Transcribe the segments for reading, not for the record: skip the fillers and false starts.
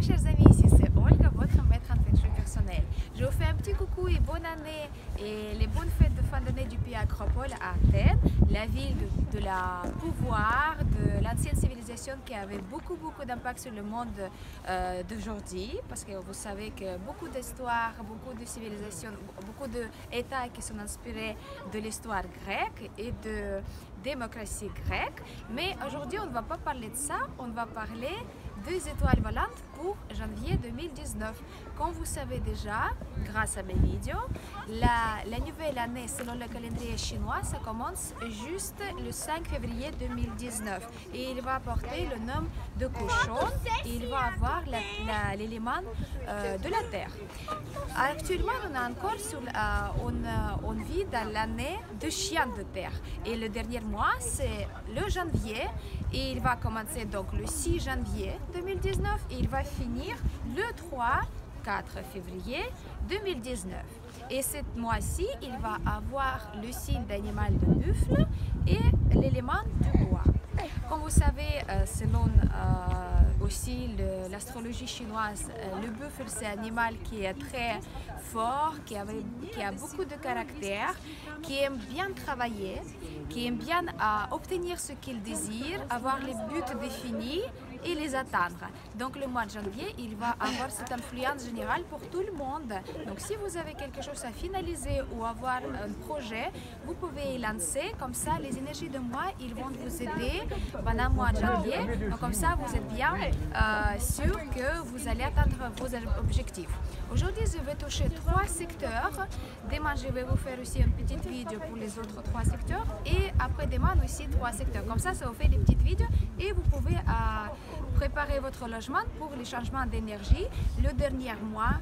mes chers amis, ici c'est Olga, votre maître en feng shui personnel. Je vous fais un petit coucou et bonne année et les bonnes fêtes de fin d'année du pays Acropole à Athènes, la ville de la pouvoir, de l'ancienne civilisation qui avait beaucoup d'impact sur le monde d'aujourd'hui, parce que vous savez que beaucoup d'histoires, beaucoup de civilisations, beaucoup d'États qui sont inspirés de l'histoire grecque et de démocratie grecque. Mais aujourd'hui on ne va pas parler de ça, on va parler des étoiles volantes pour janvier 2019. Comme vous savez déjà, grâce à mes vidéos, la nouvelle année selon le calendrier chinois, ça commence juste le 5 février 2019 et il va porter le nom de cochon et il va avoir l'élément de la terre. Actuellement, on vit dans l'année de chien de terre et le dernier mois c'est le janvier et il va commencer donc le 6 janvier 2019 et il va finir le 4 février 2019. Et cette mois-ci, il va avoir le signe d'animal de buffle et l'élément du bois. Comme vous savez, selon aussi l'astrologie chinoise, le buffle c'est un animal qui est très fort, qui a beaucoup de caractère, qui aime bien travailler, qui aime bien obtenir ce qu'il désire, avoir les buts définis et les atteindre. Donc le mois de janvier, il va avoir cette influence générale pour tout le monde. Donc si vous avez quelque chose à finaliser ou avoir un projet, vous pouvez y lancer. Comme ça, les énergies de mois, ils vont vous aider pendant le mois de janvier. Donc comme ça, vous êtes bien sûr que vous allez atteindre vos objectifs. Aujourd'hui, je vais toucher 3 secteurs. Demain, je vais vous faire aussi une petite vidéo pour les autres 3 secteurs. Et après demain aussi 3 secteurs. Comme ça vous fait des petites vidéos et vous pouvez préparer votre logement pour les changements d'énergie le dernier mois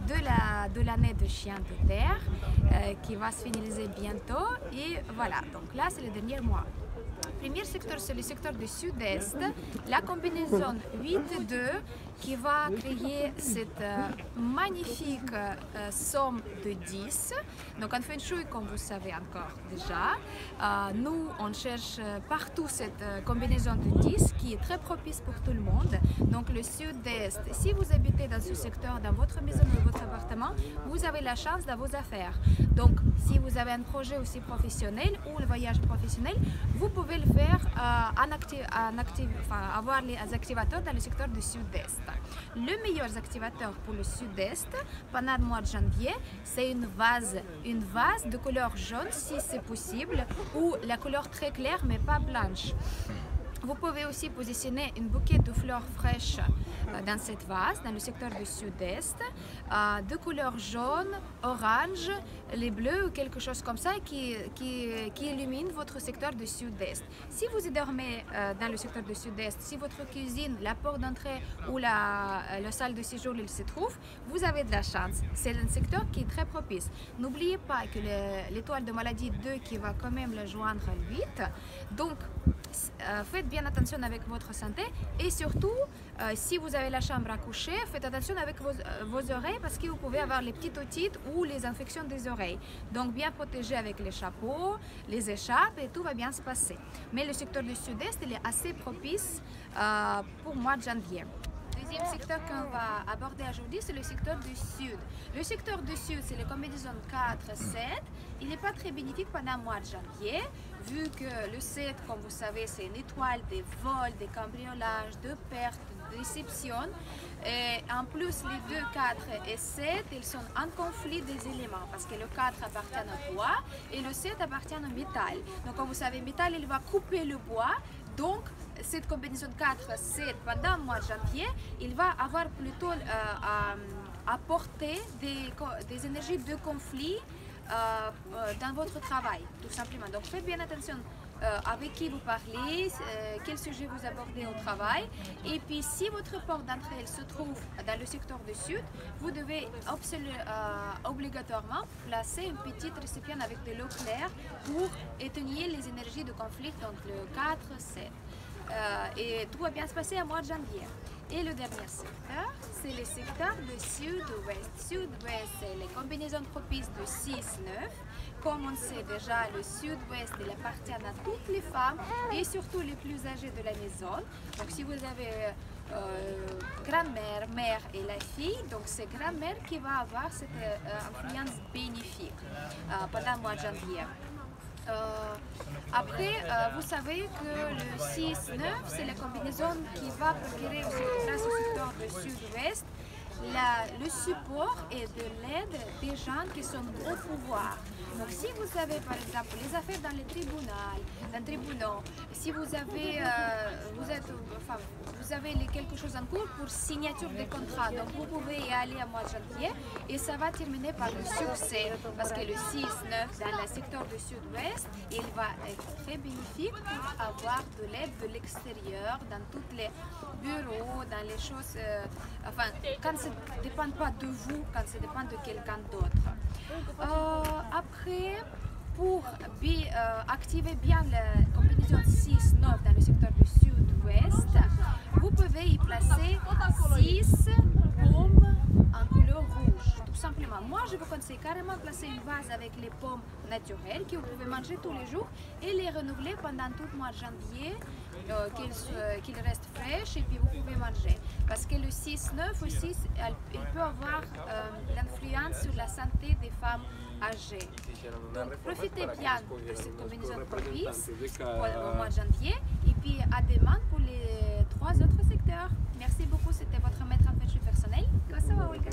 de l'année de chien de terre qui va se finaliser bientôt. Et voilà, donc là c'est le dernier mois. Le premier secteur, c'est le secteur du sud-est, la combinaison 8-2 qui va créer cette magnifique somme de 10. Donc en feng shui, comme vous savez encore déjà, nous on cherche partout cette combinaison de 10 qui est très propice pour tout le monde. Donc le sud-est, si vous habitez dans ce secteur, dans votre maison ou votre appartement, vous avez la chance dans vos affaires. Donc si vous avez un projet aussi professionnel ou le voyage professionnel, vous pouvez le faire avoir les activateurs dans le secteur du sud-est. Le meilleur activateur pour le sud-est pendant le mois de janvier, c'est une vase de couleur jaune si c'est possible, ou la couleur très claire mais pas blanche. Vous pouvez aussi positionner une bouquet de fleurs fraîches dans cette vase, dans le secteur du sud-est, de couleur jaune, orange, les bleus ou quelque chose comme ça qui illumine votre secteur du sud-est. Si vous dormez dans le secteur du sud-est, si votre cuisine, la porte d'entrée ou la salle de séjour il se trouve, vous avez de la chance. C'est un secteur qui est très propice. N'oubliez pas que l'étoile de maladie 2 qui va quand même le joindre à 8. Donc, faites bien attention avec votre santé et surtout si vous avez la chambre à coucher, faites attention avec vos oreilles parce que vous pouvez avoir les petites otites ou les infections des oreilles. Donc bien protégé avec les chapeaux, les écharpes et tout va bien se passer. Mais le secteur du sud-est il est assez propice pour le mois de janvier. Le deuxième secteur qu'on va aborder aujourd'hui, c'est le secteur du sud. Le secteur du sud, c'est la combinaison 4-7. Il n'est pas très bénéfique pendant le mois de janvier, vu que le 7, comme vous savez, c'est une étoile des vols, des cambriolages, de pertes, de déceptions. Et en plus, les 2, 4 et 7, ils sont en conflit des éléments, parce que le 4 appartient au bois et le 7 appartient au métal. Donc, comme vous savez, le métal, il va couper le bois. Donc, cette combinaison 4-7 pendant le mois de janvier, il va avoir plutôt apporter des énergies de conflit dans votre travail, tout simplement. Donc faites bien attention avec qui vous parlez, quel sujet vous abordez au travail. Et puis si votre porte d'entrée se trouve dans le secteur du sud, vous devez obligatoirement placer un petit récipient avec de l'eau claire pour éteindre les énergies de conflit, donc le 4-7. Et tout va bien se passer au mois de janvier. Et le dernier secteur, c'est le secteur de sud-ouest. Sud-ouest, c'est les combinaisons propices de 6-9. Comme on sait déjà, le sud-ouest, il appartient à toutes les femmes et surtout les plus âgées de la maison. Donc si vous avez grand-mère, mère et la fille. Donc c'est grand-mère qui va avoir cette influence bénéfique pendant le mois de janvier. Après, vous savez que le 6-9, c'est la combinaison qui va procurer grâce au secteur du sud-ouest le support et de l'aide des gens qui sont au pouvoir. Donc si vous avez par exemple les affaires dans les tribunaux, si vous avez, vous avez quelque chose en cours pour signature de contrat, donc vous pouvez y aller à mois de janvier et ça va terminer par le succès parce que le 6-9 dans le secteur du sud-ouest, il va être très bénéfique pour avoir de l'aide de l'extérieur dans tous les bureaux, dans les choses, quand ça ne dépend pas de vous, quand ça dépend de quelqu'un d'autre. Après, pour activer bien la combinaison 6-9 dans le secteur du sud-ouest, vous pouvez y placer 6 pommes en couleur rouge, tout simplement. Moi, je vous conseille carrément de placer une vase avec les pommes naturelles que vous pouvez manger tous les jours et les renouveler pendant tout le mois de janvier, qu'ils restent fraîches et puis vous pouvez manger. Parce que le 6-9 aussi, il peut avoir l'influence sur la santé des femmes âgées. Donc profitez bien de cette combinaison propice au mois de janvier et puis à demain pour les 3 autres secteurs. Merci beaucoup, c'était votre maître en feng shui personnel. Kosovo, Olga.